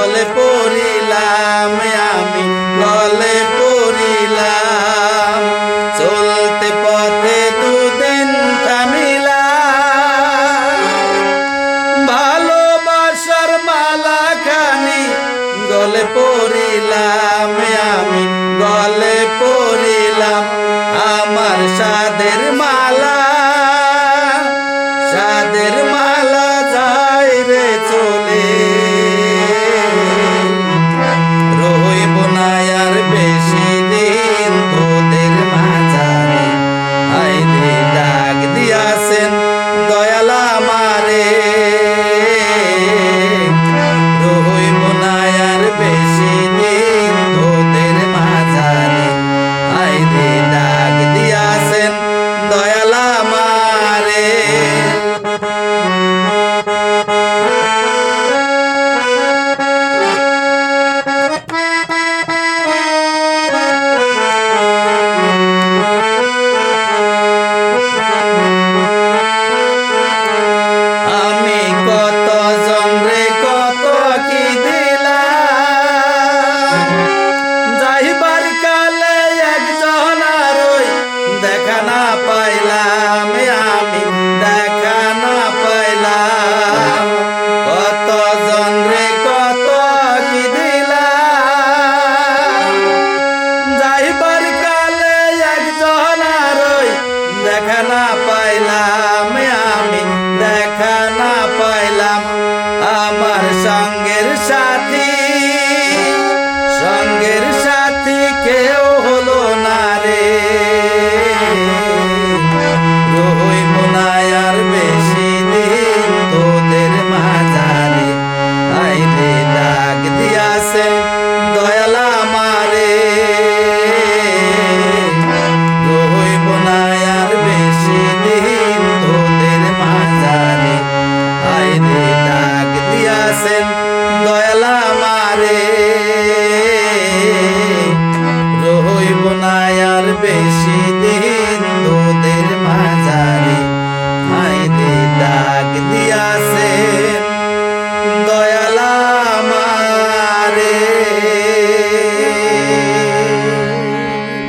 গলে পড়িলাম, আমি গলে পড়িলাম। চলতে পথে দুদিন থামিলাম, ভালোবাসার মালাখানি গলে পড়িলাম, আমি গলে পড়িলাম। আমার সাদের মালা, সাদের মালা যায় রে চলে, রইব না আর বেশি দিন তোদের মাঝারে। হায়রে ডাক দিয়াছেন দয়াল আমারে, রইব না আর বেশি দিন তোদের মাঝারে। হায়রে ডাক দিয়াছেন দয়াল আমারে। আমি কত জনরে কত কি দিলাম, যাইবার কালে একজন আরই দেখা না পাইলাম, আমি দেখা না পাইলাম। কত জনরে কত কি দিলাম, যাইবার কালে একজন আরই দেখা না পাইলাম, আমি দেখা না পাইলাম। আমার সঙ্গের সাথী, সঙ্গের সাথী কেউ হলো না রে, রইব না আর বেশি দিন তোদের মাঝারে। হায়রে ডাক দিয়াছেন দয়াল আমারে, রইব না আর বেশি দিন তোদের মাঝারে। হায়রে ডাক দিয়াছেন দয়াল আমারে, রইব না আর বেশি